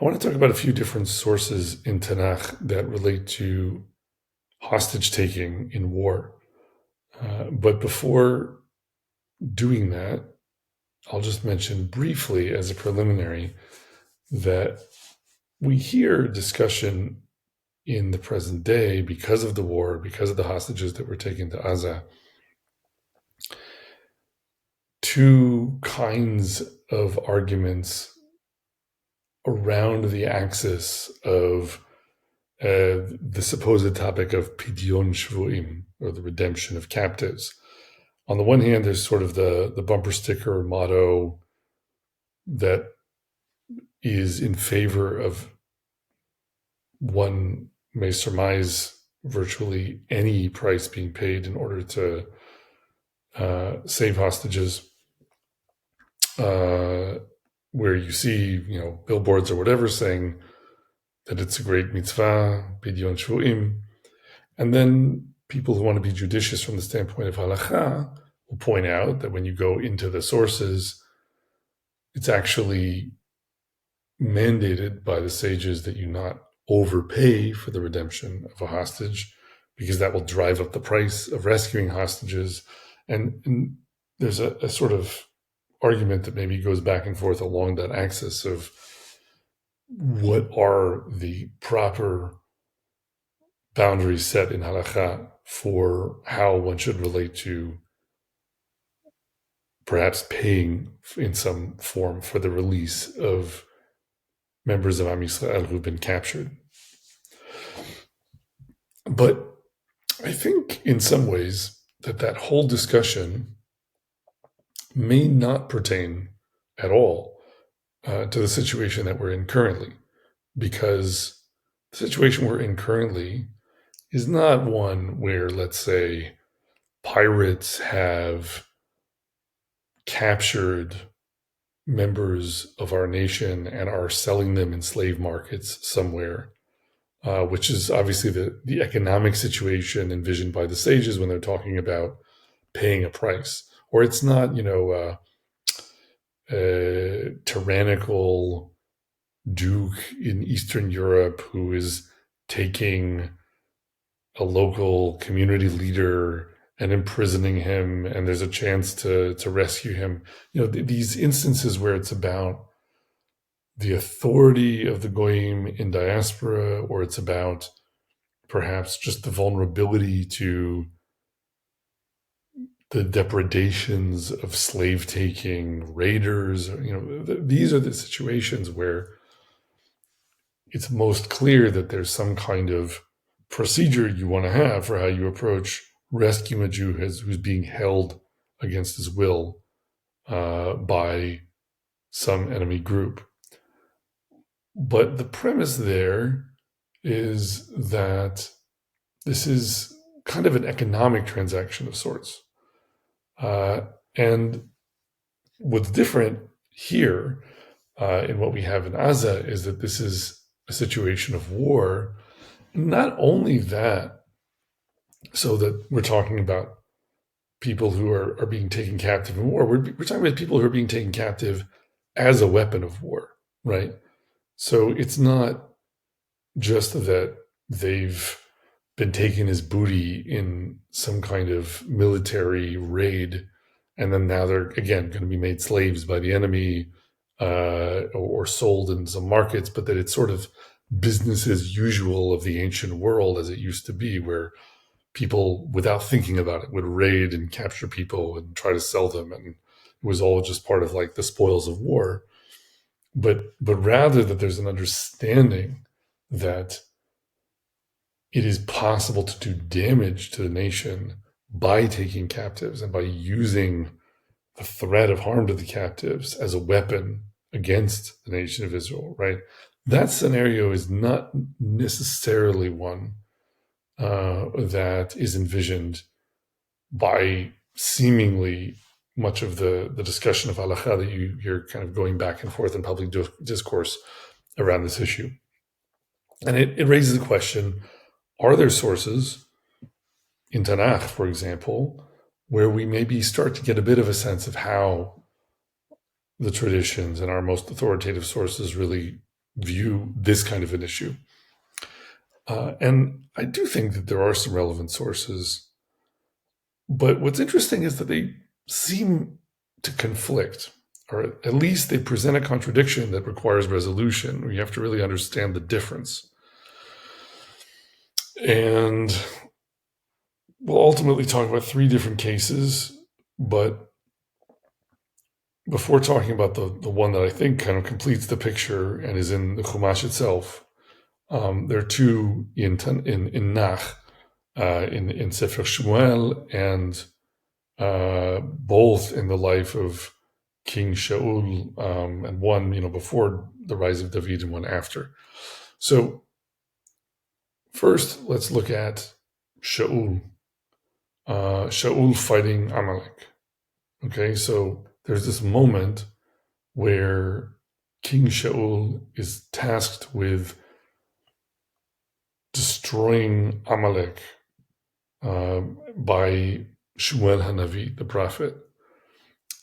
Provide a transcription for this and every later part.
I want to talk about a few different sources in Tanakh that relate to hostage taking in war. But before doing that, I'll just mention briefly as a preliminary that we hear discussion in the present day because of the war, because of the hostages that were taken to Gaza, two kinds of arguments around the axis of the supposed topic of pidyon shvuim, or the redemption of captives. On the one hand, there's sort of the bumper sticker motto that is in favor of, one may surmise, virtually any price being paid in order to save hostages, where you see, billboards or whatever saying that it's a great mitzvah, pidyon shvuim. And then people who want to be judicious from the standpoint of halacha will point out that when you go into the sources, it's actually mandated by the sages that you not overpay for the redemption of a hostage, because that will drive up the price of rescuing hostages. And there's a sort of argument that maybe goes back and forth along that axis of what are the proper boundaries set in halakha for how one should relate to perhaps paying in some form for the release of members of Am Yisrael who've been captured. But I think in some ways that whole discussion may not pertain at all to the situation that we're in currently, because the situation we're in currently is not one where, let's say, pirates have captured members of our nation and are selling them in slave markets somewhere, which is obviously the economic situation envisioned by the sages when they're talking about paying a price. Or it's not, a tyrannical duke in Eastern Europe who is taking a local community leader and imprisoning him, and there's a chance to rescue him. These instances where it's about the authority of the goyim in diaspora, or it's about perhaps just the vulnerability to the depredations of slave-taking raiders. These are the situations where it's most clear that there's some kind of procedure you want to have for how you approach rescuing a Jew who's being held against his will by some enemy group. But the premise there is that this is kind of an economic transaction of sorts. And what's different here in what we have in Gaza is that this is a situation of war. Not only that, so that we're talking about people who are being taken captive in war. We're talking about people who are being taken captive as a weapon of war, right? So it's not just that they've been taken as booty in some kind of military raid, and then now they're, again, going to be made slaves by the enemy or sold in some markets, but that it's sort of business as usual of the ancient world as it used to be, where people, without thinking about it, would raid and capture people and try to sell them, and it was all just part of like the spoils of war. But rather that there's an understanding that it is possible to do damage to the nation by taking captives and by using the threat of harm to the captives as a weapon against the nation of Israel, right? That scenario is not necessarily one that is envisioned by seemingly much of the discussion of halacha that you hear kind of going back and forth in public discourse around this issue. And it raises the question, are there sources in Tanakh, for example, where we maybe start to get a bit of a sense of how the traditions and our most authoritative sources really view this kind of an issue. And I do think that there are some relevant sources, but what's interesting is that they seem to conflict, or at least they present a contradiction that requires resolution. You have to really understand the difference. And we'll ultimately talk about three different cases, but before talking about the one that I think kind of completes the picture and is in the Chumash itself, there are two in Nach, in Sefer Shmuel, and both in the life of King Shaul, and one before the rise of David and one after. So first, let's look at Shaul. Shaul fighting Amalek. Okay, so there's this moment where King Shaul is tasked with destroying Amalek by Shmuel Hanavi, the prophet.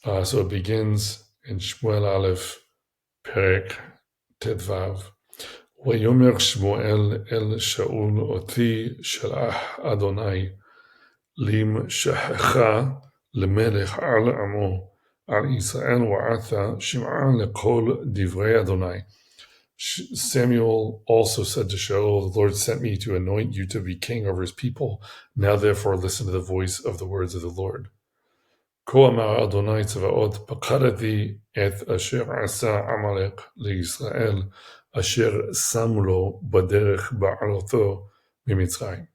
So it begins in Shmuel Aleph, Perek Tedvav. ויאמר שמואל אל שאול אותי שלח אדוני למשחך למלך על עמו על ישראל ועתה שמעה לכל דברי אדוני. Samuel also said to Shaul, the Lord sent me to anoint you to be king over his people. Now therefore listen to the voice of the words of the Lord. כה אמר אדוני צבאות, פקדתי את אשר עשה עמלק לישראל, אשר שם לו בדרך בעלותו ממצרים.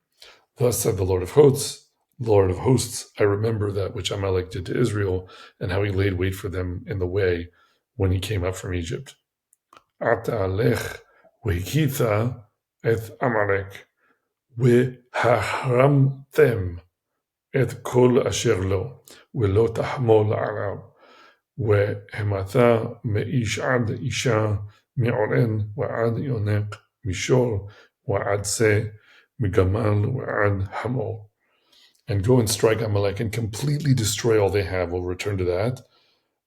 Thus said the Lord of hosts, I remember that which Amalek did to Israel, and how he laid wait for them in the way when he came up from Egypt. עתה לך והכית את עמלק, והחרמתם את כל אשר לו, ולא תחמול עליו, והמתה מאיש עד אישה, מעורן ועד יונק, מישור ועד שא, מגמל ועד חמור. And go and strike Amalek and completely destroy all they have. We'll return to that.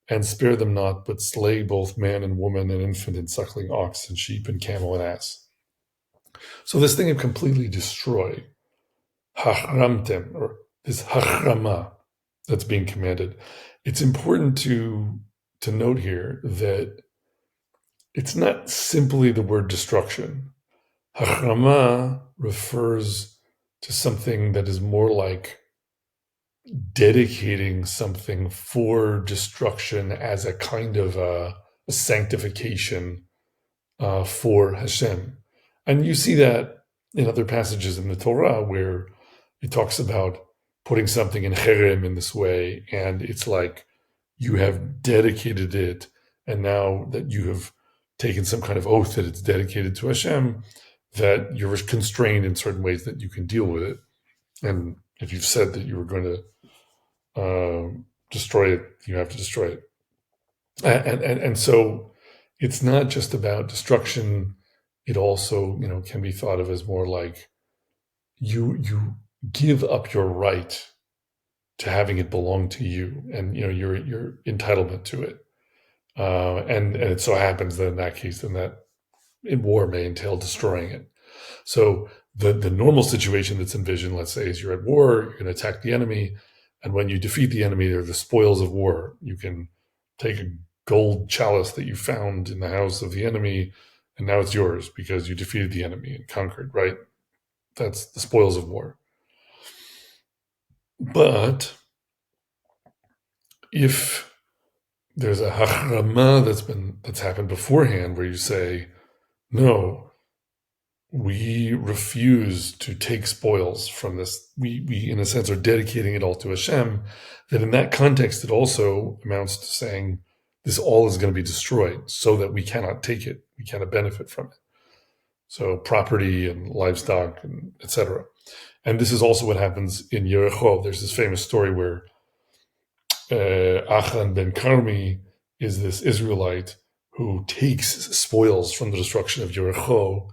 And spare them not, but slay both man and woman and infant and suckling ox and sheep and camel and ass. So this thing of completely destroy, hachramtem, or this hachrama that's being commanded. It's important to note here that it's not simply the word destruction. Hachrama refers to something that is more like dedicating something for destruction as a kind of a sanctification for Hashem. And you see that in other passages in the Torah where it talks about putting something in cherem in this way, and it's like you have dedicated it, and now that you have taken some kind of oath that it's dedicated to Hashem, that you're constrained in certain ways that you can deal with it. And if you've said that you were going to destroy it, you have to destroy it. And so it's not just about destruction. It also, can be thought of as more like you give up your right to having it belong to you, and your entitlement to it. And it so happens that in that case, then that in war may entail destroying it. So the normal situation that's envisioned, let's say, is you're at war, you're going to attack the enemy, and when you defeat the enemy, they're the spoils of war. You can take a gold chalice that you found in the house of the enemy, and now it's yours because you defeated the enemy and conquered, right? That's the spoils of war. But if there's a hachrama that's happened beforehand, where you say, no, we refuse to take spoils from this. We in a sense are dedicating it all to Hashem. That in that context, it also amounts to saying this all is going to be destroyed, so that we cannot take it, we cannot benefit from it. So property and livestock and etc. And this is also what happens in Yericho. There's this famous story where Achan ben Carmi is this Israelite who takes spoils from the destruction of Yericho,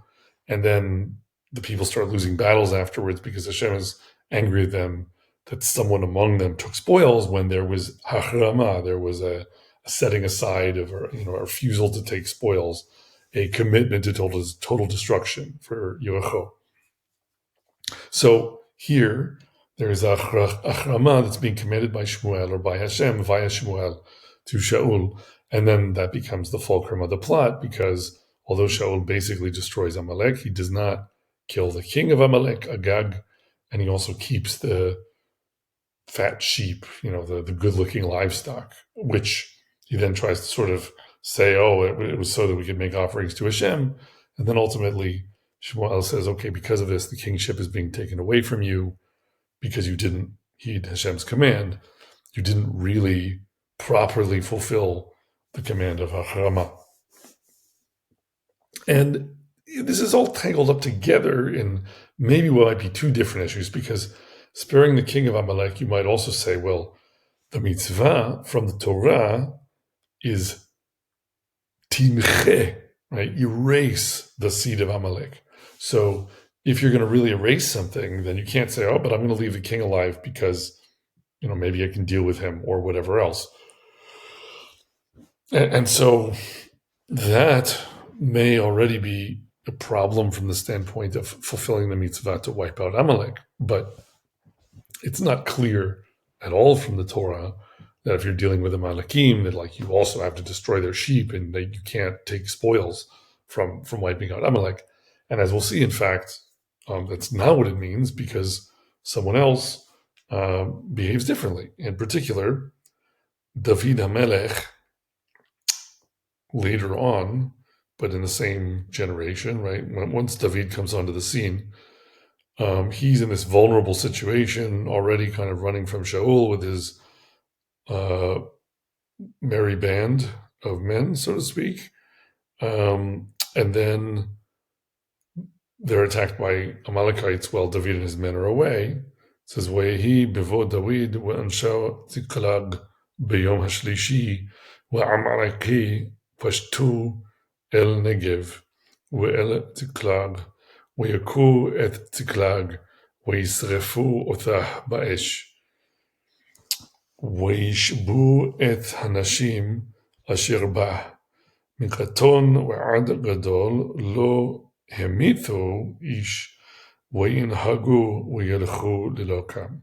and then the people start losing battles afterwards because Hashem is angry at them that someone among them took spoils when there was hachrama, there was a setting aside of a refusal to take spoils, a commitment to total destruction for Yericho. So here there is a achrama that's being committed by Shmuel or by Hashem via Shmuel to Shaul, and then that becomes the fulcrum of the plot, because although Shaul basically destroys Amalek, he does not kill the king of Amalek, Agag, and he also keeps the fat sheep, the good-looking livestock, which he then tries to sort of say, oh, it was so that we could make offerings to Hashem. And then ultimately, Shmuel says, okay, because of this, the kingship is being taken away from you because you didn't heed Hashem's command. You didn't really properly fulfill the command of Hachrama. And this is all tangled up together in maybe what might be two different issues, because sparing the king of Amalek, you might also say, well, the mitzvah from the Torah is timche, right? Erase the seed of Amalek. So if you're going to really erase something, then you can't say, oh, but I'm going to leave the king alive because, maybe I can deal with him or whatever else. And so that may already be a problem from the standpoint of fulfilling the mitzvah to wipe out Amalek. But it's not clear at all from the Torah that if you're dealing with Amalekim, that you also have to destroy their sheep and that you can't take spoils from wiping out Amalek. And as we'll see, in fact, that's not what it means, because someone else behaves differently. In particular, David HaMelech, later on, but in the same generation, right? Once David comes onto the scene, he's in this vulnerable situation, already kind of running from Shaul with his merry band of men, so to speak. And then they're attacked by Amalekites while David and his men are away. It says, Vayehi bevo David ve'ansho Ziklag beyom hashlishi ve'amaleki pashtu el Negev ve'el Ziklag ויכו את צקלג וישרפו אותה באש וישבו את הנשים אשר בה מקטון ועד גדול לא המיתו איש וינהגו וילכו ללוקם.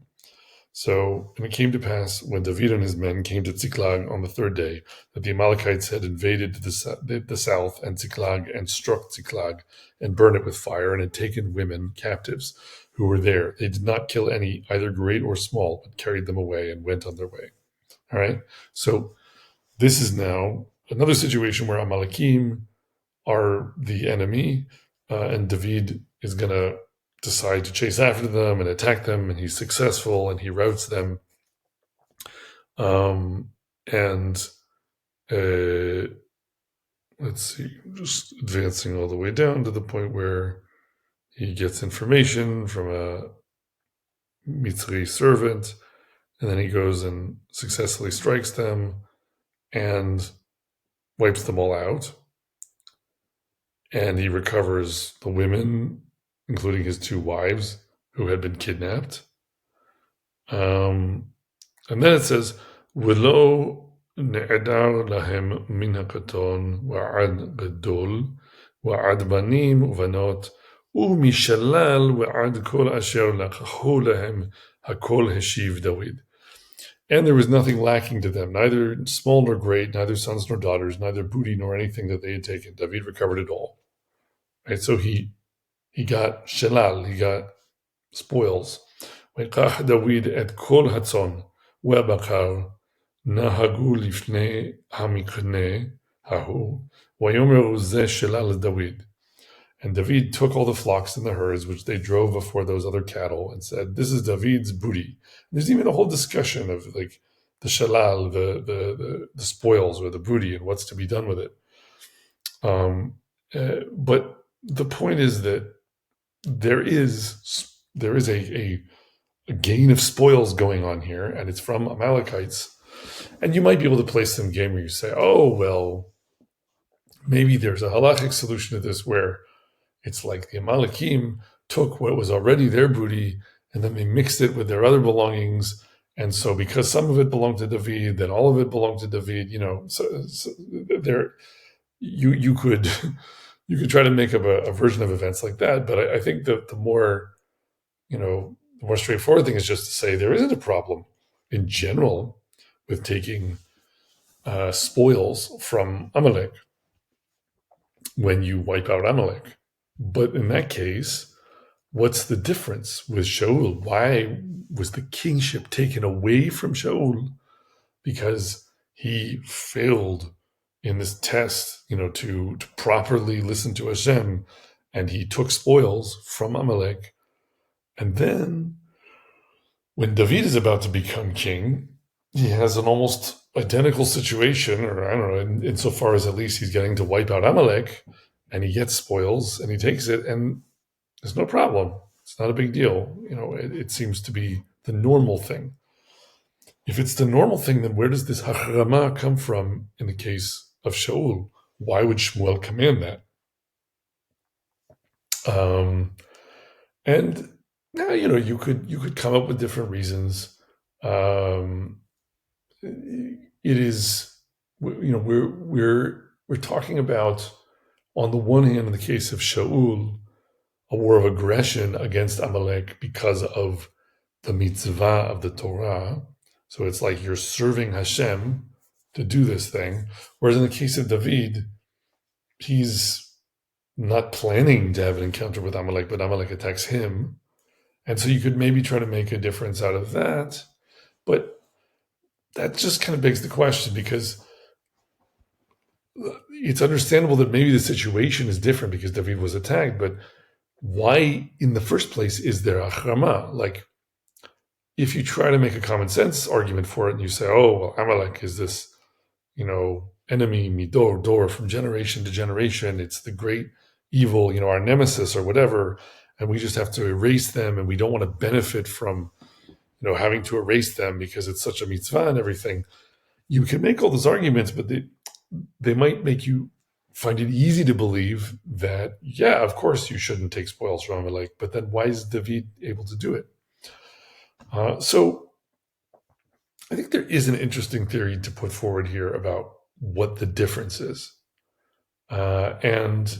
So, and it came to pass when David and his men came to Ziklag on the third day that the Amalekites had invaded the south and Ziklag and struck Ziklag and burned it with fire and had taken women captives who were there. They did not kill any, either great or small, but carried them away and went on their way. All right. So this is now another situation where Amalekim are the enemy, and David is going to decide to chase after them and attack them, and he's successful and he routs them. Let's see, just advancing all the way down to the point where he gets information from a Mitzri servant, and then he goes and successfully strikes them and wipes them all out. And he recovers the women, including his two wives, who had been kidnapped. And then it says, "V'lo ne'edar lahem min hakaton va'ad gadol va'ad banim uvanot u'mishalal va'ad kol asher lakachu lahem hakol heshiv David." And there was nothing lacking to them, neither small nor great, neither sons nor daughters, neither booty nor anything that they had taken. David recovered it all. Right, so he got shalal, he got spoils. ויקח דוד את כל הצאן והבקר נהגו לפני המקנה ההוא ויאמרו זה שלל דוד. And David took all the flocks and the herds which they drove before those other cattle and said, this is David's booty. And there's even a whole discussion of the shalal, the spoils or the booty and what's to be done with it. But the point is that there is a gain of spoils going on here, and it's from Amalekites. And you might be able to play some game where you say, oh, well, maybe there's a halachic solution to this where it's like the Amalekim took what was already their booty and then they mixed it with their other belongings And so because some of it belonged to David, then all of it belonged to David, so there you could you could try to make up a version of events like that. But I think that the more straightforward thing is just to say there isn't a problem in general with taking spoils from Amalek when you wipe out Amalek. But in that case, what's the difference with Shaul? Why was the kingship taken away from Shaul? Because he failed in this test, to properly listen to Hashem, and he took spoils from Amalek. And then when David is about to become king, he has an almost identical situation, or I don't know, insofar as at least he's getting to wipe out Amalek, and he gets spoils and he takes it, and there's no problem. It's not a big deal. It seems to be the normal thing. If it's the normal thing, then where does this hachrama come from in the case of Shaul? Why would Shmuel command that? And now you could come up with different reasons. It is, we're talking about, on the one hand, in the case of Shaul, a war of aggression against Amalek because of the mitzvah of the Torah. So it's like you're serving Hashem to do this thing. Whereas in the case of David, he's not planning to have an encounter with Amalek, but Amalek attacks him. And so you could maybe try to make a difference out of that. But that just kind of begs the question, because it's understandable that maybe the situation is different because David was attacked, but why in the first place is there a achrama? Like, if you try to make a common sense argument for it and you say, oh, well, Amalek is this, enemy, midor, from generation to generation. It's the great evil, our nemesis or whatever. And we just have to erase them. And we don't want to benefit from, having to erase them because it's such a mitzvah and everything. You can make all those arguments, but they might make you find it easy to believe that, yeah, of course you shouldn't take spoils from Amalek. But then why is David able to do it? So I think there is an interesting theory to put forward here about what the difference is. And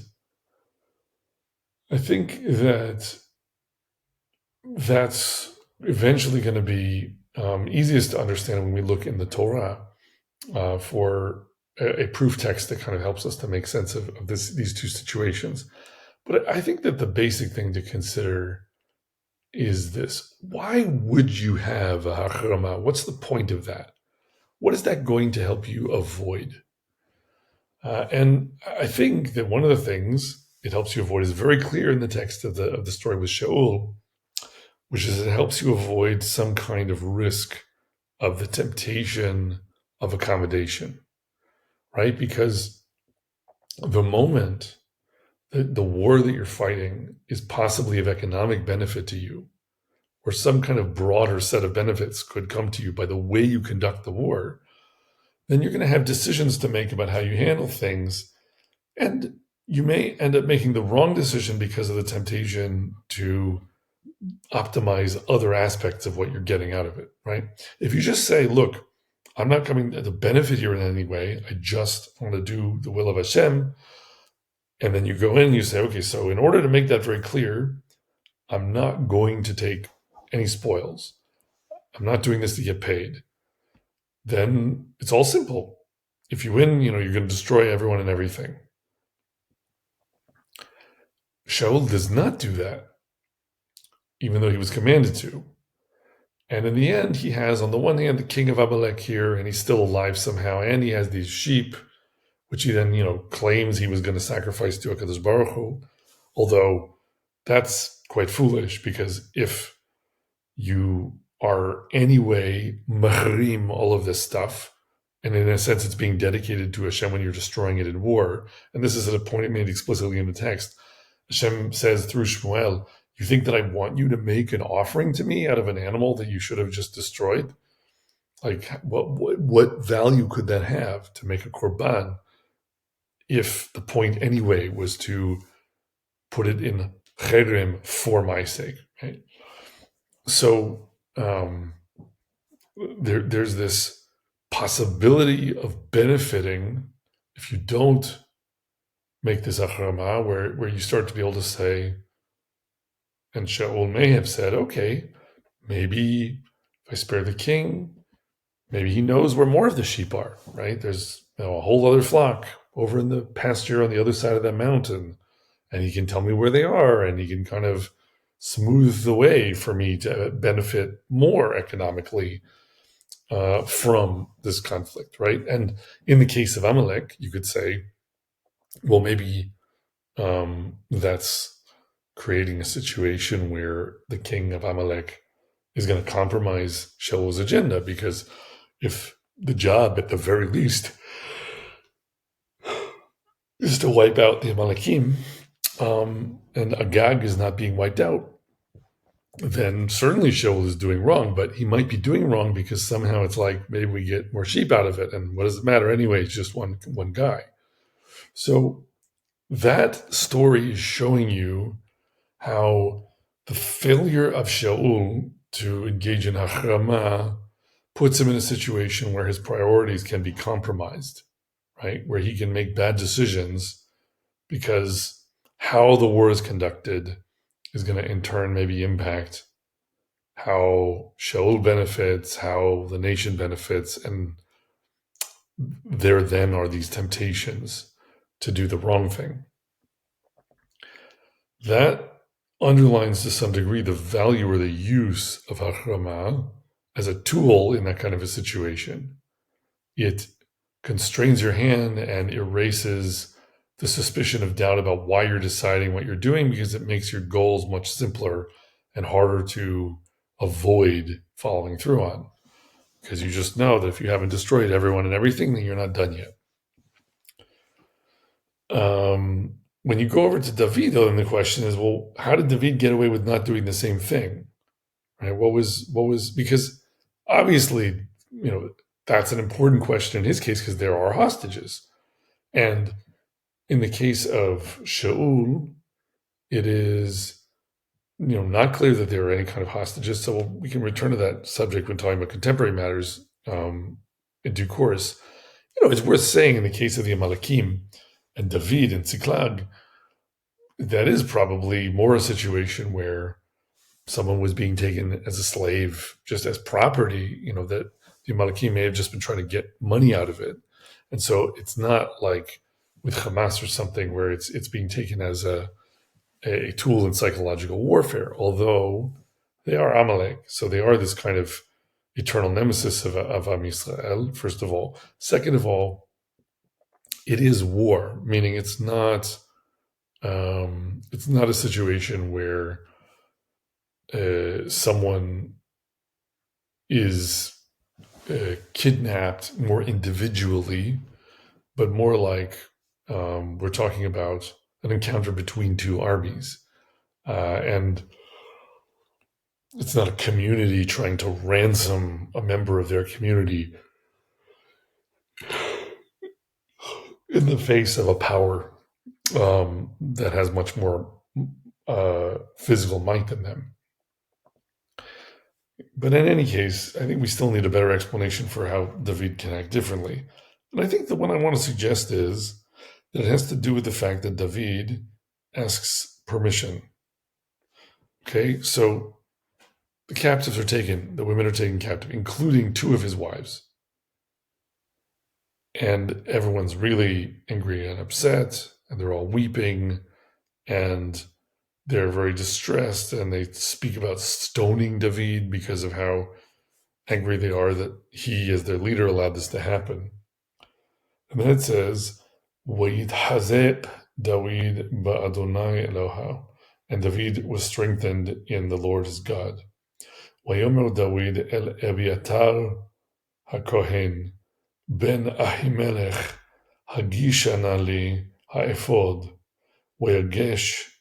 I think that that's eventually going to be easiest to understand when we look in the Torah for a proof text that kind of helps us to make sense of these two situations. But I think that the basic thing to consider is this. Why would you have a hachrama? What's the point of that? What is that going to help you avoid? And I think that one of the things it helps you avoid is very clear in the text of the story with Shaul, which is it helps you avoid some kind of risk of the temptation of accommodation, right? Because the moment that the war that you're fighting is possibly of economic benefit to you, or some kind of broader set of benefits could come to you by the way you conduct the war, then you're going to have decisions to make about how you handle things. And you may end up making the wrong decision because of the temptation to optimize other aspects of what you're getting out of it, right? If you just say, look, I'm not coming to benefit here in any way, I just want to do the will of Hashem, and then you go in and you say, okay, so in order to make that very clear, I'm not going to take any spoils. I'm not doing this to get paid. Then it's all simple. If you win, you're going to destroy everyone and everything. Shaul does not do that, even though he was commanded to. And in the end, he has, on the one hand, the king of Amalek here, and he's still alive somehow, and he has these sheep, which he then, claims he was going to sacrifice to HaKadosh Baruch Hu, although that's quite foolish, because if you are anyway machrim all of this stuff, and in a sense it's being dedicated to Hashem when you're destroying it in war, and this is a point made explicitly in the text. Hashem says through Shmuel, you think that I want you to make an offering to me out of an animal that you should have just destroyed? Like, what value could that have to make a korban if the point anyway was to put it in cherem for my sake, right? So there's this possibility of benefiting if you don't make this achrama, where you start to be able to say, and Shaul may have said, okay, maybe if I spare the king, maybe he knows where more of the sheep are, right? There's a whole other flock over in the pasture on the other side of that mountain, and he can tell me where they are, and he can kind of smooth the way for me to benefit more economically from this conflict, right? And in the case of Amalek, you could say, well, maybe that's creating a situation where the king of Amalek is going to compromise Shaul's agenda, because if the job, at the very least, is to wipe out the Amalekim, and Agag is not being wiped out, then certainly Shaul is doing wrong, but he might be doing wrong because somehow it's like maybe we get more sheep out of it, and what does it matter anyway? It's just one guy. So that story is showing you how the failure of Shaul to engage in Hachrama puts him in a situation where his priorities can be compromised, right? Where he can make bad decisions because how the war is conducted is going to in turn maybe impact how Shaul benefits, how the nation benefits, and there then are these temptations to do the wrong thing. That underlines to some degree the value or the use of Hachrama as a tool in that kind of a situation. It constrains your hand and erases the suspicion of doubt about why you're deciding what you're doing, because it makes your goals much simpler and harder to avoid following through on. Because you just know that if you haven't destroyed everyone and everything, then you're not done yet. When you go over to David, though, then the question is, well, how did David get away with not doing the same thing? Right? What was because obviously, that's an important question in his case because there are hostages. And in the case of Shaul, it is not clear that there are any kind of hostages. So we can return to that subject when talking about contemporary matters in due course. It's worth saying in the case of the Amalekim and David and Ziklag, that is probably more a situation where someone was being taken as a slave, just as property, that the Amalekim may have just been trying to get money out of it. And so it's not like with Hamas or something where it's being taken as a tool in psychological warfare, although they are Amalek. So they are this kind of eternal nemesis of Am Yisrael, first of all. Second of all, it is war, meaning it's not a situation where someone is kidnapped more individually, but more like we're talking about an encounter between two armies. And it's not a community trying to ransom a member of their community in the face of a power that has much more physical might than them. But in any case, I think we still need a better explanation for how David can act differently. And I think the one I want to suggest is that it has to do with the fact that David asks permission. Okay, so the captives are taken, the women are taken captive, including two of his wives. And everyone's really angry and upset, and they're all weeping, and they're very distressed, and they speak about stoning David because of how angry they are that he, as their leader, allowed this to happen. And then it says, "Vayithazep David ba'Adonai Eloha," and David was strengthened in the Lord his God. "Vayomer David el Eviatar haKohen ben Ahimelech hagishana li ha'ephod, vayagesh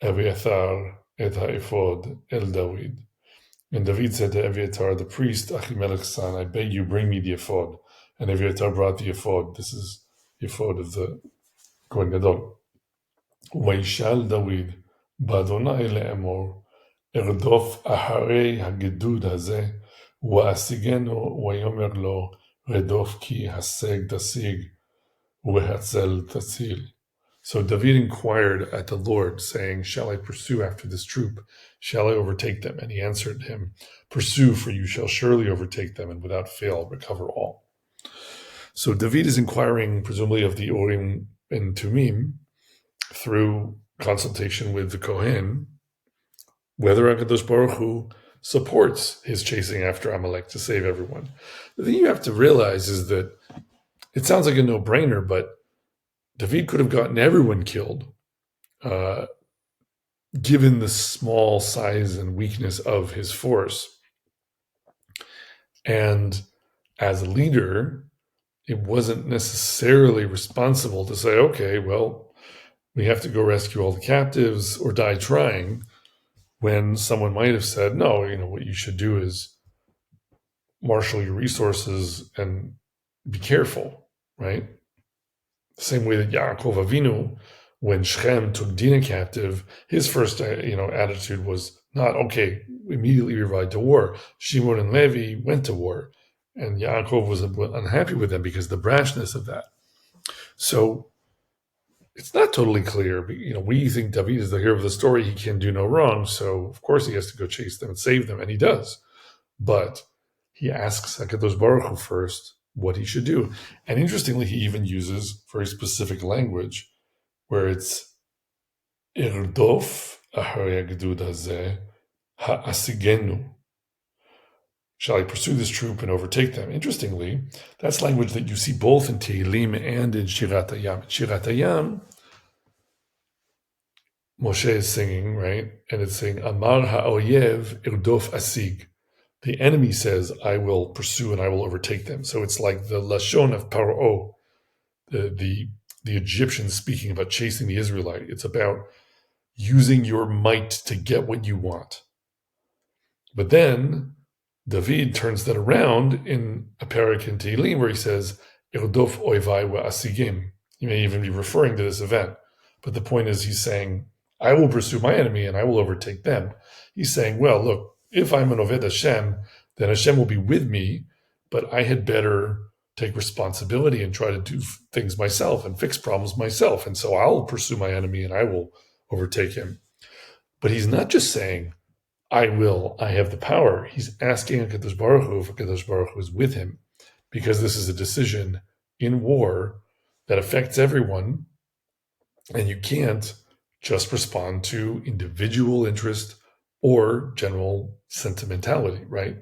Eviatar et ha'ephod el David." And David said to Eviatar, the priest, Ahimelech's son, "I beg you, bring me the ephod." And Eviatar brought the ephod. This is the ephod of the Kohen Gadol. Vayishal David ba'Adonai le'emor, erdof aharei hagedud hazeh, ואשיגנו ויאמר לו רדוף כי השג תשיג ובהצל תציל. So David inquired at the Lord, saying, shall I pursue after this troop? Shall I overtake them? And he answered him, pursue, for you shall surely overtake them, and without fail recover all. So David is inquiring, presumably, of the Urim and Tumim, through consultation with the Kohen, whether HaKadosh Baruch Hu supports his chasing after Amalek to save everyone. The thing you have to realize is that it sounds like a no-brainer, but David could have gotten everyone killed, given the small size and weakness of his force. And as a leader, it wasn't necessarily responsible to say, okay, well, we have to go rescue all the captives or die trying, when someone might have said, no, what you should do is marshal your resources and be careful, right? The same way that Yaakov Avinu, when Shechem took Dinah captive, his first attitude was not, okay, immediately we ride to war. Shimon and Levi went to war, and Yaakov was unhappy with them because of the brashness of that. So it's not totally clear. We think David is the hero of the story. He can do no wrong, so of course he has to go chase them and save them, and he does. But he asks HaKadosh Baruch Hu first what he should do. And interestingly, he even uses very specific language where it's Irdof Ahari Agdud Hazeh Ha'asigenu. Shall I pursue this troop and overtake them? Interestingly, that's language that you see both in Tehillim and in Shirat Hayam. In Shirat Hayam, Moshe is singing, right? And it's saying, Amar ha'oyev irdof asig. The enemy says, I will pursue and I will overtake them. So it's like the Lashon of Paro, the Egyptian speaking about chasing the Israelite. It's about using your might to get what you want. But then David turns that around in a parak in Tehillim where he says, Irdof oivai wa asigim. You may even be referring to this event. But the point is he's saying, I will pursue my enemy and I will overtake them. He's saying, well, look, if I'm an Oved Hashem, then Hashem will be with me, but I had better take responsibility and try to do things myself and fix problems myself. And so I'll pursue my enemy and I will overtake him. But he's not just saying, I have the power. He's asking HaKadosh Baruch Hu if HaKadosh Baruch Hu is with him, because this is a decision in war that affects everyone, and you can't just respond to individual interest or general sentimentality, right?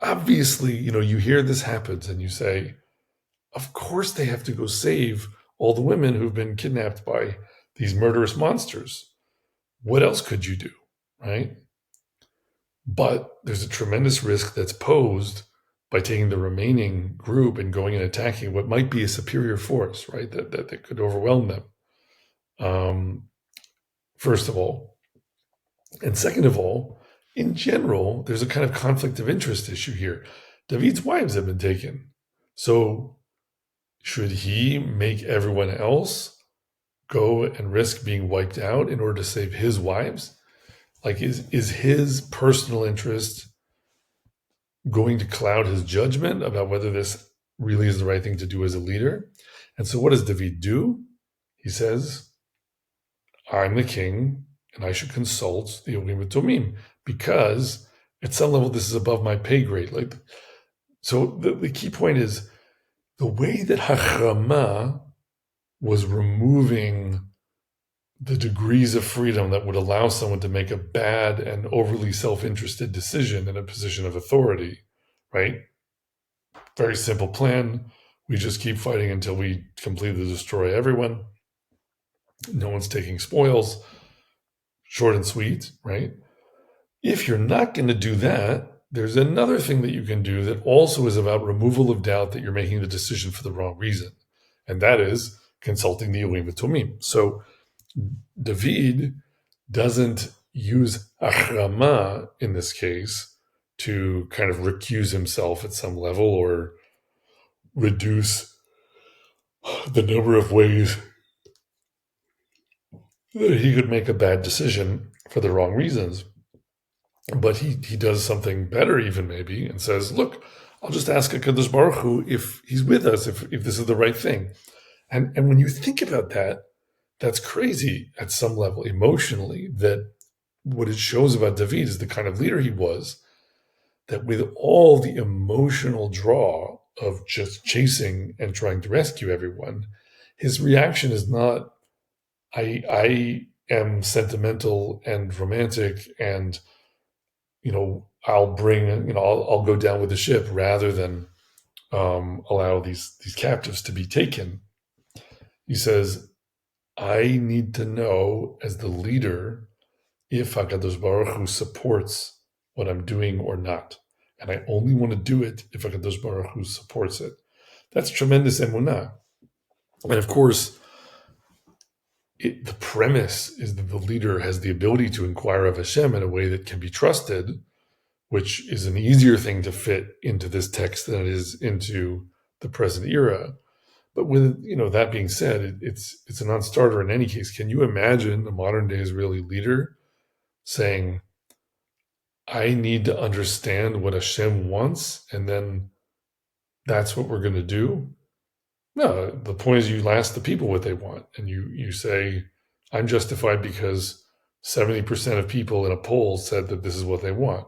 Obviously, you hear this happens and you say, of course they have to go save all the women who've been kidnapped by these murderous monsters. What else could you do, right? But there's a tremendous risk that's posed by taking the remaining group and going and attacking what might be a superior force, right? That could overwhelm them. First of all. And second of all, in general, there's a kind of conflict of interest issue here. David's wives have been taken. So should he make everyone else go and risk being wiped out in order to save his wives? Like, is his personal interest going to cloud his judgment about whether this really is the right thing to do as a leader? And so what does David do? He says, I'm the king, and I should consult the Urim and Tumim, because at some level this is above my pay grade. So the key point is the way that Hachrama was removing the degrees of freedom that would allow someone to make a bad and overly self-interested decision in a position of authority, right? Very simple plan. We just keep fighting until we completely destroy everyone. No one's taking spoils. Short and sweet, right? If you're not going to do that, there's another thing that you can do that also is about removal of doubt that you're making the decision for the wrong reason. And that is consulting the Urim and Tumim. So David doesn't use Achrama in this case to kind of recuse himself at some level or reduce the number of ways that he could make a bad decision for the wrong reasons. But he does something better even maybe and says, look, I'll just ask HaKadosh Baruch Hu if he's with us, if this is the right thing. And when you think about that, that's crazy at some level emotionally, that what it shows about David is the kind of leader he was, that with all the emotional draw of just chasing and trying to rescue everyone, his reaction is not, I am sentimental and romantic and, I'll bring, I'll go down with the ship rather than allow these captives to be taken. He says, I need to know as the leader if HaKadosh Baruch Hu supports what I'm doing or not. And I only want to do it if HaKadosh Baruch Hu supports it. That's tremendous emunah. And of course, the premise is that the leader has the ability to inquire of Hashem in a way that can be trusted, which is an easier thing to fit into this text than it is into the present era. But with that being said, it's a non-starter in any case. Can you imagine a modern day Israeli leader saying, I need to understand what Hashem wants, and then that's what we're going to do? No, the point is you ask the people what they want, and you say, I'm justified because 70% of people in a poll said that this is what they want.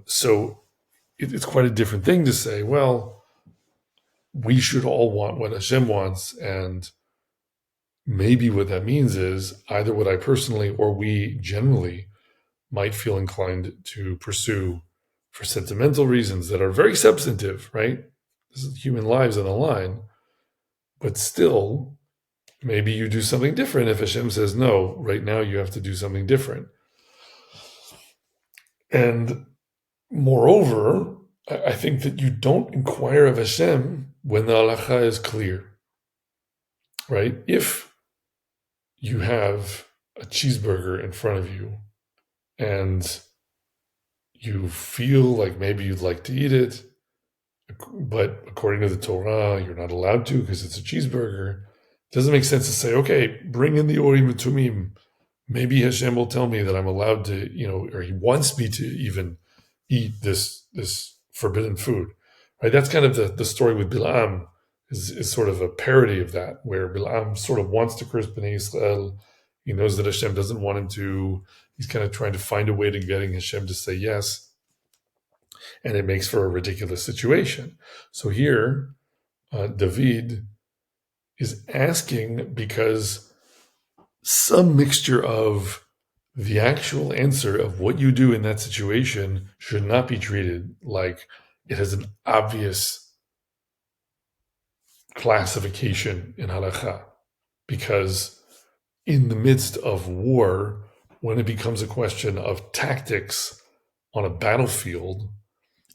So it's quite a different thing to say, well, we should all want what Hashem wants, and maybe what that means is either what I personally or we generally might feel inclined to pursue for sentimental reasons that are very substantive, right? This is human lives on the line. But still, maybe you do something different if Hashem says, no, right now you have to do something different. And moreover, I think that you don't inquire of Hashem when the halacha is clear, right? If you have a cheeseburger in front of you and you feel like maybe you'd like to eat it, but according to the Torah, you're not allowed to because it's a cheeseburger. It doesn't make sense to say, okay, bring in the Urim and Tumim. Maybe Hashem will tell me that I'm allowed to, or he wants me to even eat this forbidden food, right? That's kind of the story with Bilam is sort of a parody of that, where Bilam sort of wants to curse Bnei Israel. He knows that Hashem doesn't want him to. He's kind of trying to find a way to getting Hashem to say yes. And it makes for a ridiculous situation. So here, David is asking because some mixture of the actual answer of what you do in that situation should not be treated like it has an obvious classification in halakha. Because in the midst of war, when it becomes a question of tactics on a battlefield,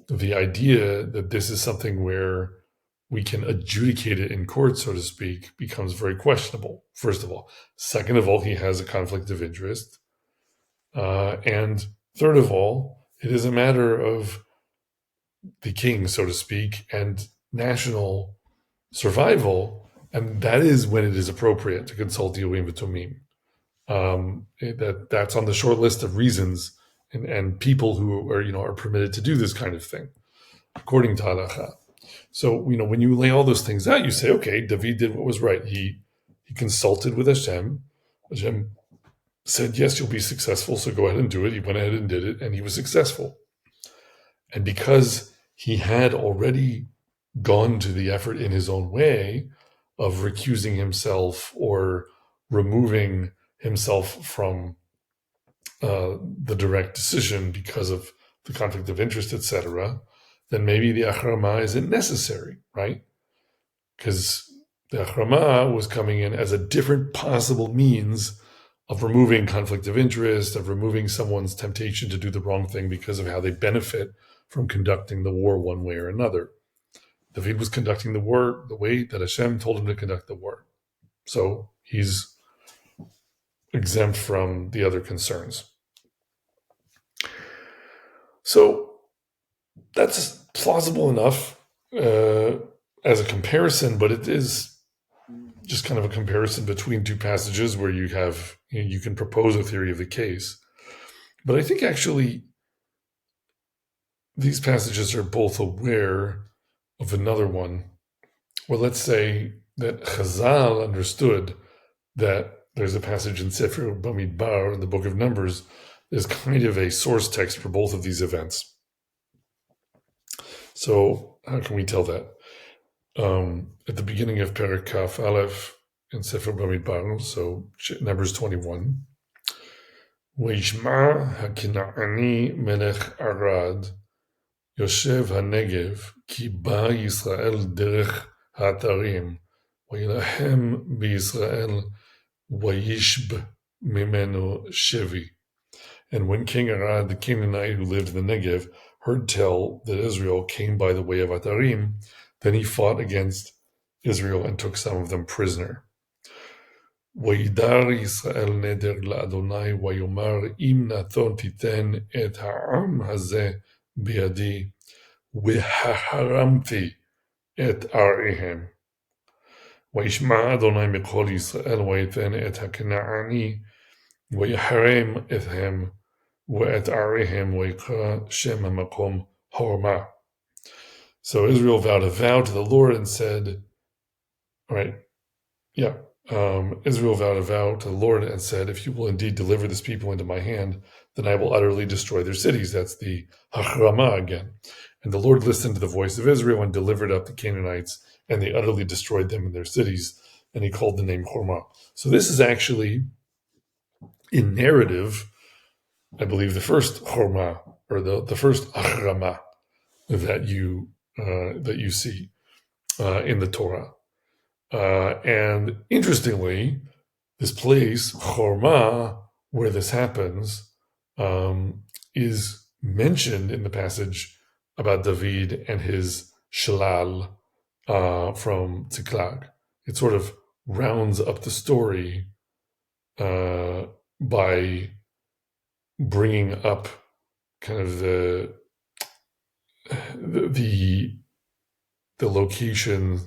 the idea that this is something where we can adjudicate it in court, so to speak, becomes very questionable, first of all. Second of all, he has a conflict of interest. And third of all, it is a matter of the king, so to speak, and national survival, and that is when it is appropriate to consult the Urim v'Tumim. That's on the short list of reasons and people who are permitted to do this kind of thing, according to halacha. So, when you lay all those things out, you say, okay, David did what was right. He consulted with Hashem. Hashem said, yes, you'll be successful, so go ahead and do it. He went ahead and did it, and he was successful. And because he had already gone to the effort in his own way of recusing himself or removing himself from the direct decision because of the conflict of interest, etc., then maybe the achrama isn't necessary, right? Because the achrama was coming in as a different possible means of removing conflict of interest, of removing someone's temptation to do the wrong thing because of how they benefit from conducting the war one way or another. David was conducting the war the way that Hashem told him to conduct the war. So he's exempt from the other concerns. So that's plausible enough as a comparison, but it is just kind of a comparison between two passages where you can propose a theory of the case. But I think actually these passages are both aware of another one. Well, let's say that Chazal understood that there's a passage in Sefer Bamidbar in the book of Numbers is kind of a source text for both of these events. So how can we tell that? At the beginning of Perek Kaf Aleph in Sefer Bamidbar, so Numbers 21, Weishma HaKina'ani Melech Arad Yoshev HaNegev Ki Ba Yisrael Derech HaAtarim Vayilachem BiYisrael Vayishb Mimenu Shevi. And when King Arad, the Canaanite who lived in the Negev, heard tell that Israel came by the way of Atarim, then he fought against Israel and took some of them prisoner. וידר ישראל נדר לאדוני ויאמר אם נתון תיתן את העם הזה בידי והחרמתי את עריהם. וישמע אדוני מכל ישראל ויתן את הכנעני ויחרם אתהם ואת עריהם ויקרא שם המקום הורמה. So Israel vowed a vow to the Lord and said, Israel vowed a vow to the Lord and said, if you will indeed deliver this people into my hand, then I will utterly destroy their cities. That's the Hachrama again. And the Lord listened to the voice of Israel and delivered up the Canaanites, and they utterly destroyed them in their cities, and he called the name Hormah. So this is actually, in narrative, I believe the first Hormah, or the first Hachrama that you see in the Torah. And interestingly, this place, Hormah, where this happens, is mentioned in the passage about David and his shalal from Tziklag. It sort of rounds up the story by bringing up kind of the location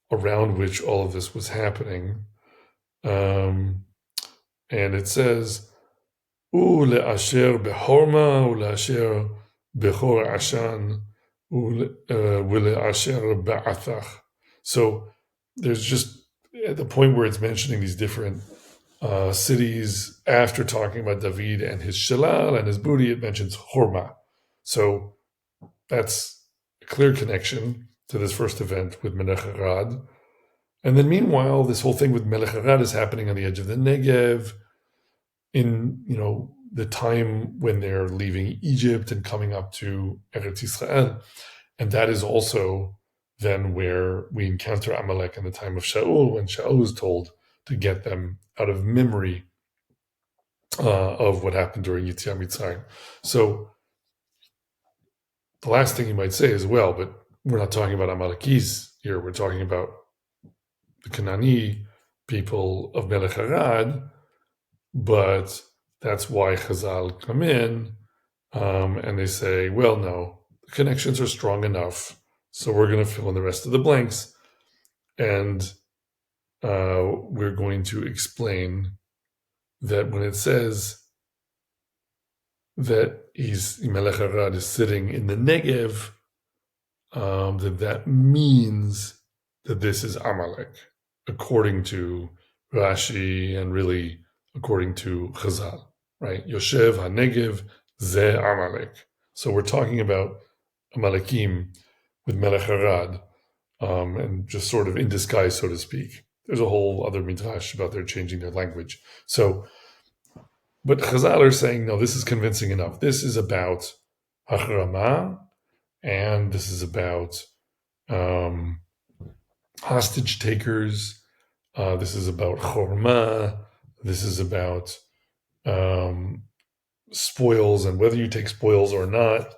around which all of this was happening. And it says, U'le'asher behorma, u'le'asher bechor ashan, u'le'asher ba'athach. So there's just, at the point where it's mentioning these different cities, after talking about David and his shalal and his booty, it mentions Hormah. So that's a clear connection to this first event with Melech Arad. And then meanwhile, this whole thing with Melech Arad is happening on the edge of the Negev in, the time when they're leaving Egypt and coming up to Eretz Yisrael. And that is also then where we encounter Amalek in the time of Shaul, when Shaul is told to get them out of memory of what happened during Yetziat Mitzrayim. So the last thing you might say is, well, but we're not talking about Amalekis here. We're talking about the Canaanite people of Melech Arad, but that's why Chazal come in, and they say, well, no, the connections are strong enough, so we're going to fill in the rest of the blanks, and we're going to explain that when it says that Melech Arad is sitting in the Negev, that means that this is Amalek, according to Rashi and really according to Chazal, right? Yoshev HaNegev Ze Amalek. So we're talking about Amalekim with Melech Arad, and just sort of in disguise, so to speak. There's a whole other midrash about their changing their language. But Chazal are saying, no, this is convincing enough. This is about Hachrama, and this is about hostage takers. This is about Chorma. This is about spoils, and whether you take spoils or not.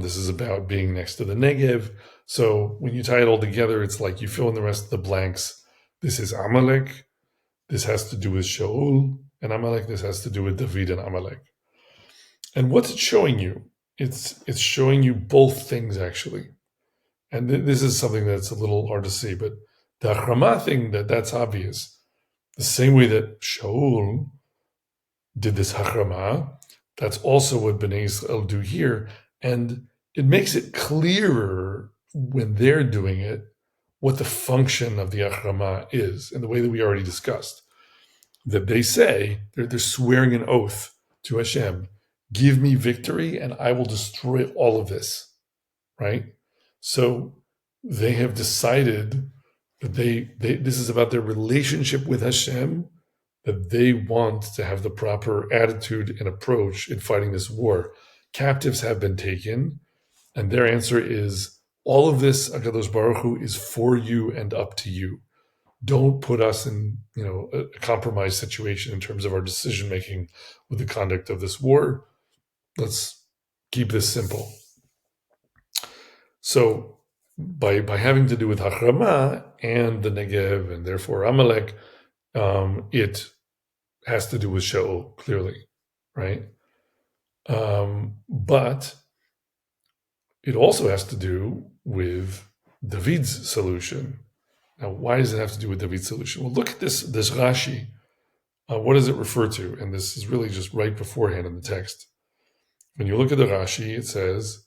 This is about being next to the Negev. So when you tie it all together, it's like you fill in the rest of the blanks. This is Amalek. This has to do with Shaul and Amalek. This has to do with David and Amalek. And what's it showing you? It's showing you both things, actually. And this is something that's a little hard to see, but the Hachrama thing, that's obvious. The same way that Shaul did this Hachrama, That's also what Bnei Israel do here. And it makes it clearer when they're doing it what the function of the achrama is, in the way that we already discussed. That they say, they're swearing an oath to Hashem, give me victory and I will destroy all of this, right? So they have decided that this is about their relationship with Hashem, that they want to have the proper attitude and approach in fighting this war. Captives have been taken, and their answer is, all of this, HaKadosh Baruch Hu, is for you and up to you. Don't put us in a compromised situation in terms of our decision making with the conduct of this war. Let's keep this simple. So by having to do with Hachrama and the Negev, and therefore Amalek, it has to do with Shaul, clearly, right? But it also has to do with David's solution. Now, why does it have to do with David's solution? Well, look at this Rashi. What does it refer to? And this is really just right beforehand in the text. When you look at the Rashi, it says,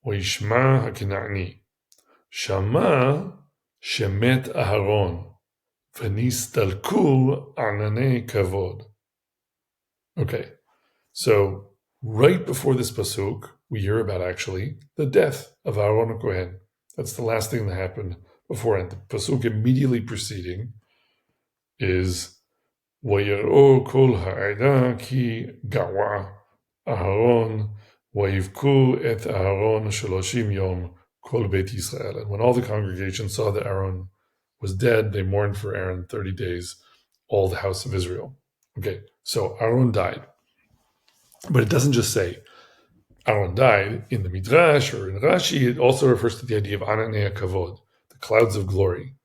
Oishma HaKena'ani, Shama Shemet Aharon, V'nistalku Anane Kavod. Okay, so right before this pasuk, we hear about actually the death of Aaron Kohen. That's the last thing that happened beforehand. The pasuk immediately preceding is Vayero kol ha'eda ki gawa Aharon vayivku et Aharon shaloshim yom kol beit Yisrael. And when all the congregation saw that Aaron was dead, they mourned for Aaron 30 days, all the house of Israel. Okay, so Aaron died. But it doesn't just say Aaron died. In the Midrash or in Rashi, it also refers to the idea of Ananei Kavod, the clouds of glory.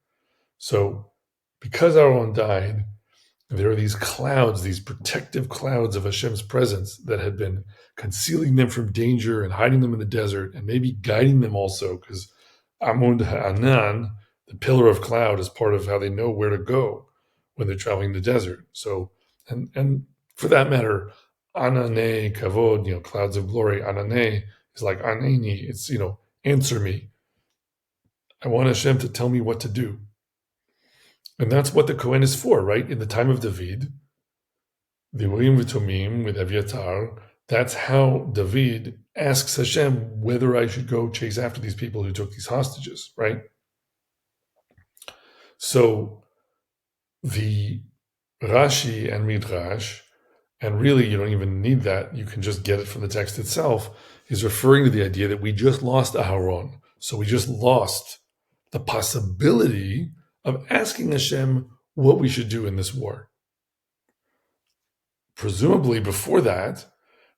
So because Aaron died, there are these clouds, these protective clouds of Hashem's presence that had been concealing them from danger and hiding them in the desert and maybe guiding them also, because Amud Ha'anan, the pillar of cloud, is part of how they know where to go when they're traveling the desert. So, and for that matter, Anane Kavod, clouds of glory, Anane is like Aneni, it's, answer me. I want Hashem to tell me what to do. And that's what the Kohen is for, right? In the time of David, the Urim V'Tumim with Aviatar, that's how David asks Hashem whether I should go chase after these people who took these hostages, right? So the Rashi and Midrash, and really you don't even need that, you can just get it from the text itself, is referring to the idea that we just lost Aharon. So we just lost the possibility of asking Hashem what we should do in this war. Presumably before that,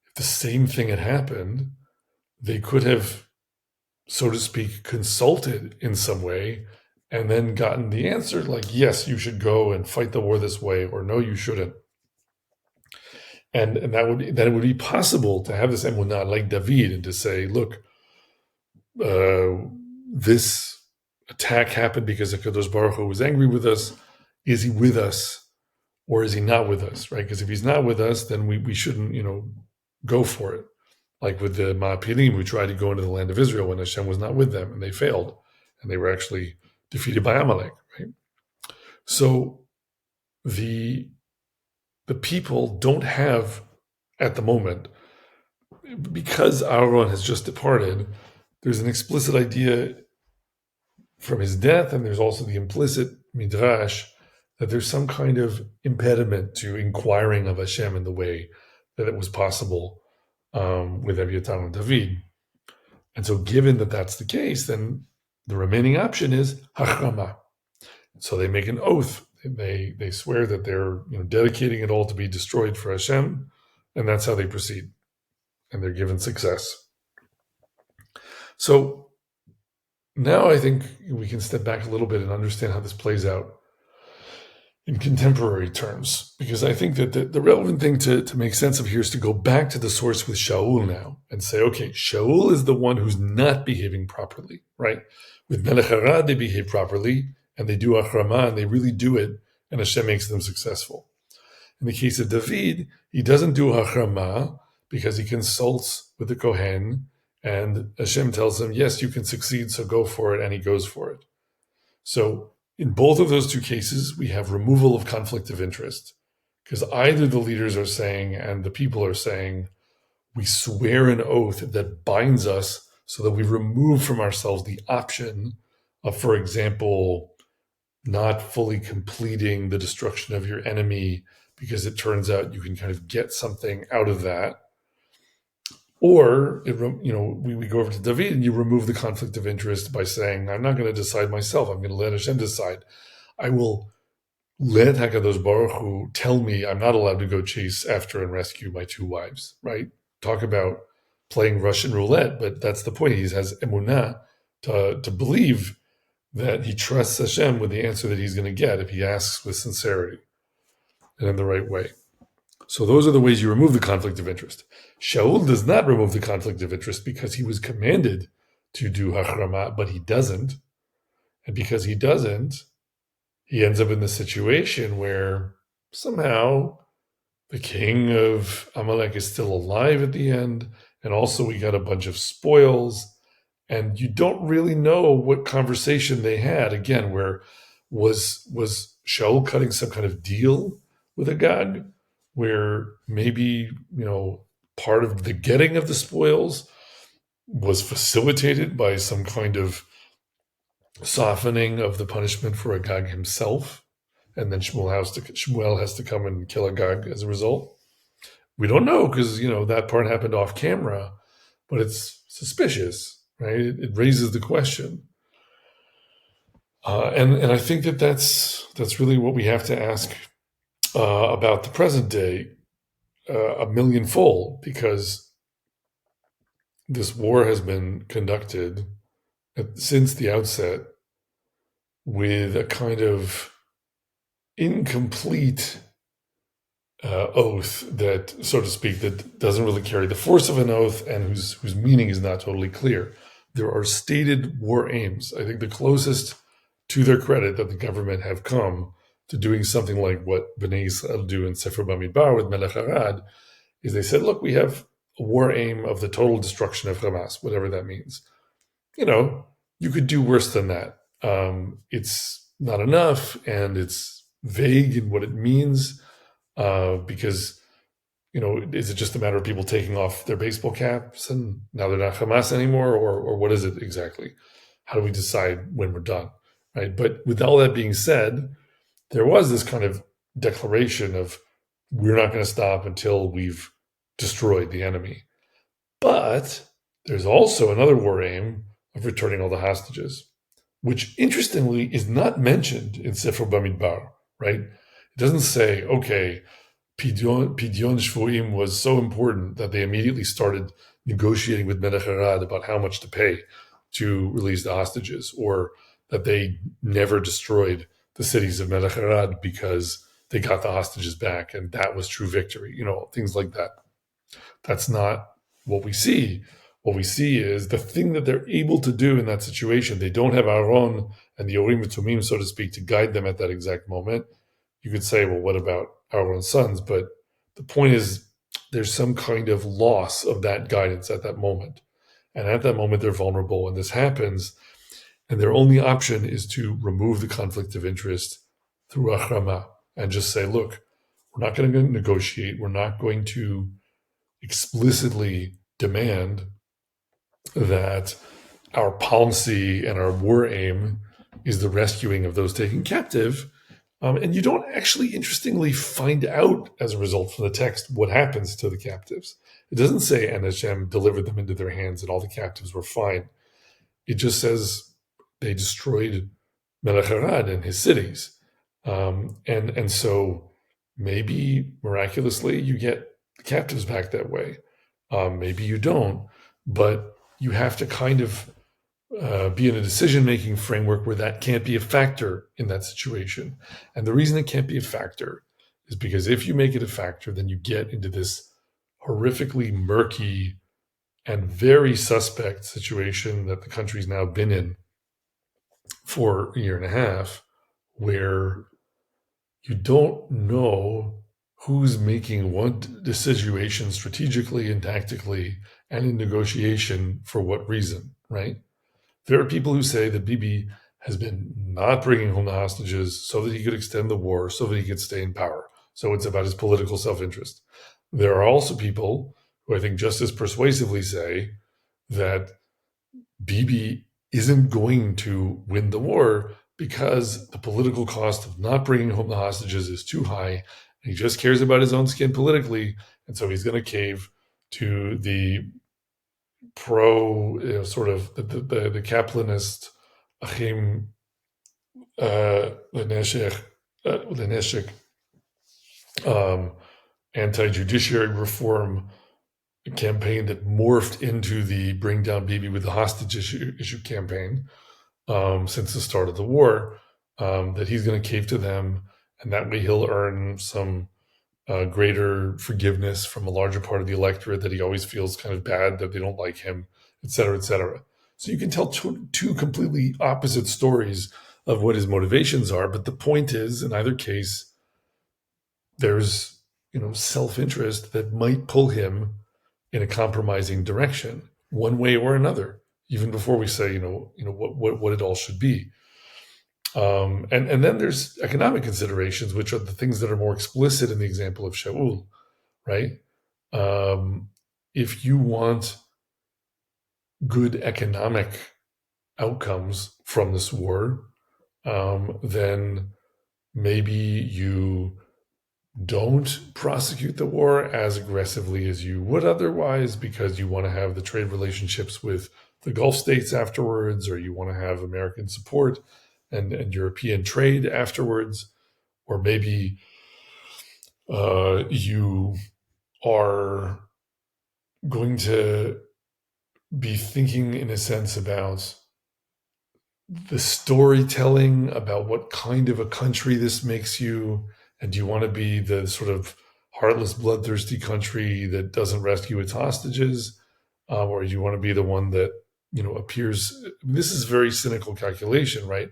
if the same thing had happened, they could have, so to speak, consulted in some way and then gotten the answer like, yes, you should go and fight the war this way, or no, you shouldn't. And that it would be possible to have this emunah like David and to say, look, this attack happened because HaKadosh Baruch Hu was angry with us. Is he with us or is he not with us, right? Because if he's not with us, then we shouldn't, go for it. Like with the Ma'apilim who tried to go into the land of Israel when Hashem was not with them and they failed and they were actually defeated by Amalek, right? So the people don't have, at the moment, because Aaron has just departed, there's an explicit idea from his death, and there's also the implicit midrash that there's some kind of impediment to inquiring of Hashem in the way that it was possible with Aviatar and David. And so given that that's the case, then the remaining option is Hachrama. So they make an oath. They swear that they're dedicating it all to be destroyed for Hashem, and that's how they proceed. And they're given success. So now I think we can step back a little bit and understand how this plays out in contemporary terms, because I think that the relevant thing to make sense of here is to go back to the source with Shaul now and say, okay, Shaul is the one who's not behaving properly, right? With Melech Harad, they behave properly, and they do Achrama, and they really do it, and Hashem makes them successful. In the case of David, he doesn't do Achrama, because he consults with the Kohen, and Hashem tells him, yes, you can succeed, so go for it, and he goes for it. So in both of those two cases, we have removal of conflict of interest, because either the leaders are saying and the people are saying, we swear an oath that binds us so that we remove from ourselves the option of, for example, not fully completing the destruction of your enemy because it turns out you can kind of get something out of that. Or, we go over to David and you remove the conflict of interest by saying, I'm not going to decide myself. I'm going to let Hashem decide. I will let HaKadosh Baruch Hu tell me I'm not allowed to go chase after and rescue my two wives, right? Talk about playing Russian roulette, but that's the point. He has emunah to believe that he trusts Hashem with the answer that he's going to get if he asks with sincerity and in the right way. So those are the ways you remove the conflict of interest. Shaul does not remove the conflict of interest because he was commanded to do hachrama, but he doesn't. And because he doesn't, he ends up in the situation where somehow the king of Amalek is still alive at the end, and also we got a bunch of spoils, and you don't really know what conversation they had. Again, where was Shaul cutting some kind of deal with Agag, where maybe part of the getting of the spoils was facilitated by some kind of softening of the punishment for Agag himself, and then Shmuel has to come and kill Agag as a result. We don't know because that part happened off camera, but it's suspicious, right? It raises the question, and I think that's really what we have to ask about the present day, a millionfold, because this war has been conducted since the outset with a kind of incomplete oath that, so to speak, that doesn't really carry the force of an oath and whose meaning is not totally clear. There are stated war aims. I think the closest to their credit that the government have come to doing something like what Bnei Yisrael do in Sefer Bamidbar with Melech Arad is they said, look, we have a war aim of the total destruction of Hamas, whatever that means. You could do worse than that. It's not enough, and it's vague in what it means, because, is it just a matter of people taking off their baseball caps and now they're not Hamas anymore, or what is it exactly? How do we decide when we're done, right? But with all that being said, there was this kind of declaration of we're not going to stop until we've destroyed the enemy. But there's also another war aim of returning all the hostages, which interestingly is not mentioned in Sefer Bamidbar, right? It doesn't say, okay, Pidyon Shvuim was so important that they immediately started negotiating with Melech Arad about how much to pay to release the hostages, or that they never destroyed the cities of Melech Arad because they got the hostages back and that was true victory, things like that. That's not what we see. What we see is the thing that they're able to do in that situation. They don't have Aaron and the Urim and Tumim, so to speak, to guide them at that exact moment. You could say, well, what about Aaron's sons? But the point is there's some kind of loss of that guidance at that moment. And at that moment, they're vulnerable, and this happens. And their only option is to remove the conflict of interest through achrama and just say, look, we're not going to negotiate. We're not going to explicitly demand that our policy and our war aim is the rescuing of those taken captive. And you don't actually, interestingly, find out as a result from the text what happens to the captives. It doesn't say, and Hashem delivered them into their hands and all the captives were fine. It just says they destroyed Melech Arad and his cities. And so maybe miraculously you get the captives back that way. Maybe you don't, but you have to kind of be in a decision-making framework where that can't be a factor in that situation. And the reason it can't be a factor is because if you make it a factor, then you get into this horrifically murky and very suspect situation that the country's now been in for a year and a half, where you don't know who's making what decision strategically and tactically and in negotiation for what reason, right? There are people who say that Bibi has been not bringing home the hostages so that he could extend the war, so that he could stay in power. So it's about his political self-interest. There are also people who I think just as persuasively say that Bibi isn't going to win the war because the political cost of not bringing home the hostages is too high. And he just cares about his own skin politically. And so he's going to cave to the sort of the Kaplanist Achim Leneshek anti-judiciary reform campaign that morphed into the Bring Down Bibi with the Hostage issue campaign since the start of the war, that he's going to cave to them, and that way he'll earn some greater forgiveness from a larger part of the electorate, that he always feels kind of bad that they don't like him, et cetera, et cetera. So you can tell two completely opposite stories of what his motivations are, but the point is, in either case, there's self-interest that might pull him in a compromising direction, one way or another, even before we say what it all should be. And then there's economic considerations, which are the things that are more explicit in the example of Shaul, right? If you want good economic outcomes from this war, then maybe you don't prosecute the war as aggressively as you would otherwise, because you want to have the trade relationships with the Gulf states afterwards, or you want to have American support and European trade afterwards, or maybe you are going to be thinking in a sense about the storytelling about what kind of a country this makes you, and do you want to be the sort of heartless, bloodthirsty country that doesn't rescue its hostages, or do you want to be the one that appears? This is very cynical calculation, right?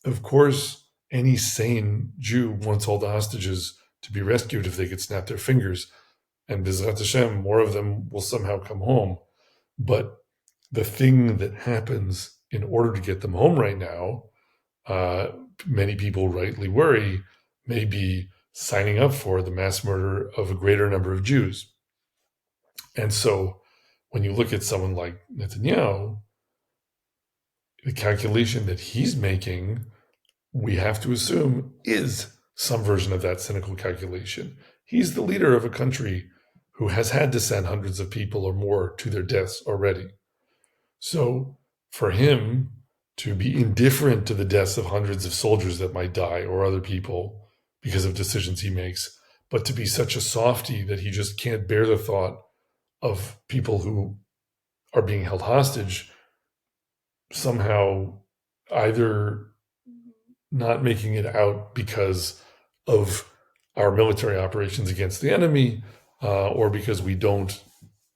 Of course, any sane Jew wants all the hostages to be rescued if they could snap their fingers, and B'ezrat Hashem, more of them will somehow come home. But the thing that happens in order to get them home right now, many people rightly worry, may be signing up for the mass murder of a greater number of Jews. And so when you look at someone like Netanyahu, the calculation that he's making, we have to assume, is some version of that cynical calculation. He's the leader of a country who has had to send hundreds of people or more to their deaths already. So for him to be indifferent to the deaths of hundreds of soldiers that might die or other people because of decisions he makes, but to be such a softie that he just can't bear the thought of people who are being held hostage somehow either not making it out because of our military operations against the enemy, or because we don't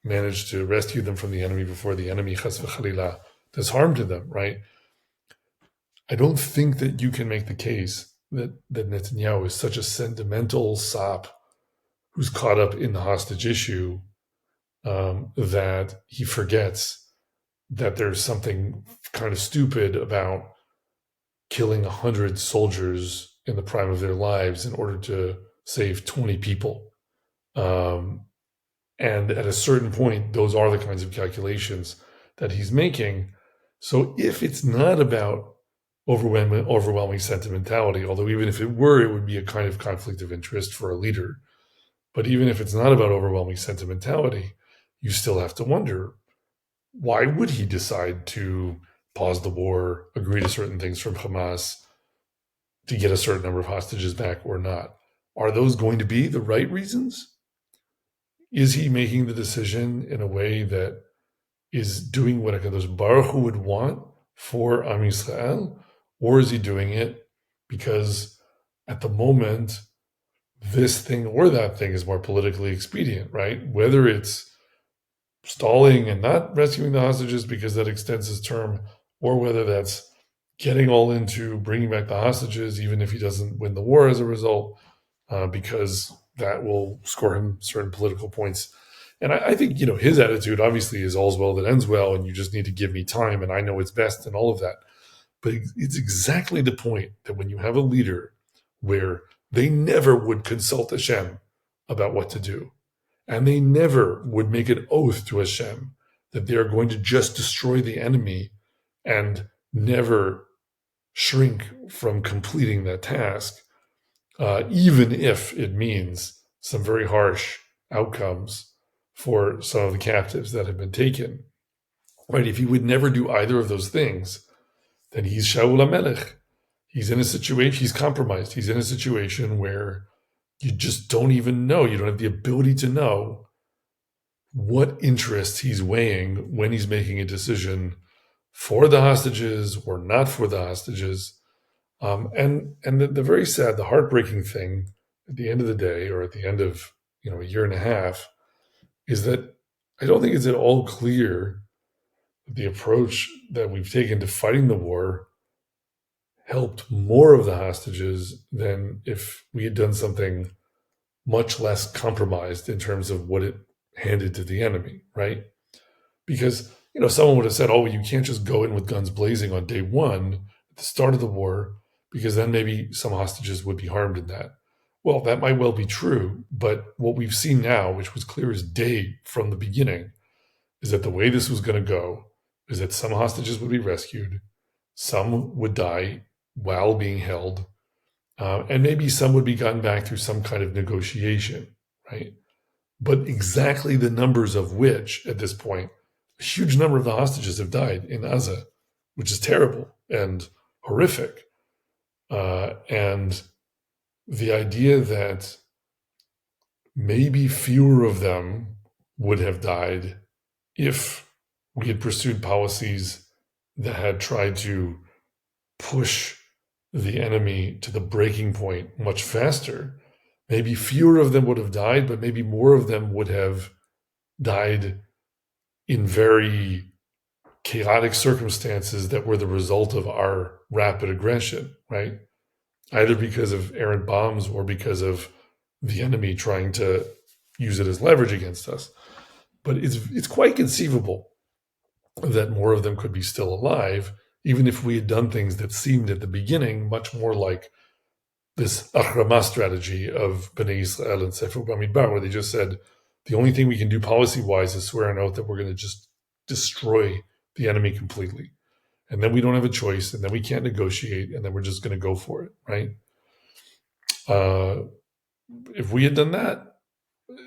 manage to rescue them from the enemy before the enemy, chas v'chalila, does harm to them, right? I don't think that you can make the case that Netanyahu is such a sentimental sop who's caught up in the hostage issue, that he forgets that there's something kind of stupid about killing 100 soldiers in the prime of their lives in order to save 20 people. And at a certain point, those are the kinds of calculations that he's making. So if it's not about overwhelming sentimentality, although even if it were, it would be a kind of conflict of interest for a leader. But even if it's not about overwhelming sentimentality, you still have to wonder, why would he decide to pause the war, agree to certain things from Hamas to get a certain number of hostages back or not? Are those going to be the right reasons? Is he making the decision in a way that is doing what HaKadosh Baruch Hu would want for Am Yisrael? Or is he doing it because at the moment, this thing or that thing is more politically expedient, right? Whether it's stalling and not rescuing the hostages because that extends his term, or whether that's getting all into bringing back the hostages, even if he doesn't win the war as a result, because that will score him certain political points. And I think, his attitude obviously is all's well that ends well, and you just need to give me time, and I know it's best, and all of that. But it's exactly the point that when you have a leader where they never would consult Hashem about what to do, and they never would make an oath to Hashem that they are going to just destroy the enemy and never shrink from completing that task, even if it means some very harsh outcomes for some of the captives that have been taken. Right? If he would never do either of those things, then he's Shaul Amalek. He's in a situation, he's compromised. He's in a situation where you just don't even know. You don't have the ability to know what interests he's weighing when he's making a decision for the hostages or not for the hostages. And the very sad, the heartbreaking thing at the end of the day, or at the end of a year and a half, is that I don't think it's at all clear that the approach that we've taken to fighting the war helped more of the hostages than if we had done something much less compromised in terms of what it handed to the enemy, right? Because, someone would have said, oh, you can't just go in with guns blazing on day one at the start of the war, because then maybe some hostages would be harmed in that. Well, that might well be true, but what we've seen now, which was clear as day from the beginning, is that the way this was going to go is that some hostages would be rescued, some would die while being held, and maybe some would be gotten back through some kind of negotiation, right? But exactly the numbers of which, at this point, a huge number of the hostages have died in Gaza, which is terrible and horrific. And the idea that maybe fewer of them would have died if we had pursued policies that had tried to push the enemy to the breaking point much faster. Maybe fewer of them would have died, but maybe more of them would have died in very chaotic circumstances that were the result of our rapid aggression, right? Either because of errant bombs or because of the enemy trying to use it as leverage against us. But it's quite conceivable that more of them could be still alive, even if we had done things that seemed at the beginning much more like this achrama strategy of Bnei Israel and Sefer Bamidbar, where they just said, the only thing we can do policy-wise is swear an oath that we're going to just destroy the enemy completely. And then we don't have a choice, and then we can't negotiate, and then we're just going to go for it, right? If we had done that,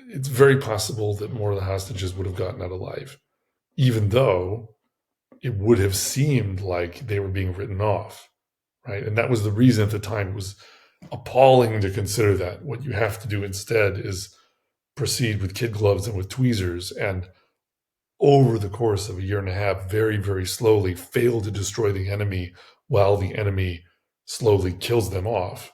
it's very possible that more of the hostages would have gotten out alive, even though it would have seemed like they were being written off, right? And that was the reason at the time. It was appalling to consider that. What you have to do instead is proceed with kid gloves and with tweezers, and over the course of a year and a half, very, very slowly fail to destroy the enemy while the enemy slowly kills them off.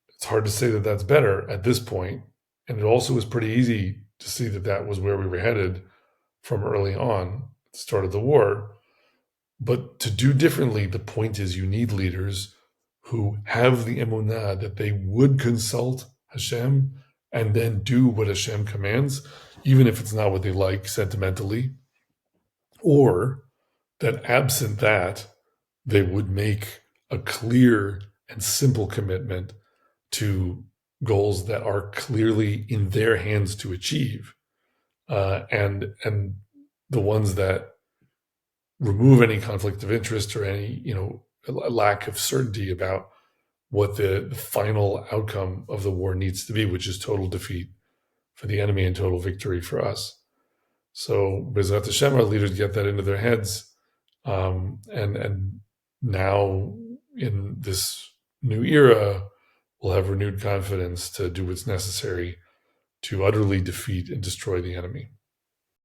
It's hard to say that that's better at this point. And it also was pretty easy to see that that was where we were headed from early on, at the start of the war. But to do differently, the point is you need leaders who have the emunah that they would consult Hashem and then do what Hashem commands, even if it's not what they like sentimentally, or that absent that, they would make a clear and simple commitment to goals that are clearly in their hands to achieve, and the ones that remove any conflict of interest or any lack of certainty about what the final outcome of the war needs to be, which is total defeat for the enemy and total victory for us. So B'ezrat Hashem, our leaders get that into their heads, and now in this new era, we'll have renewed confidence to do what's necessary to utterly defeat and destroy the enemy.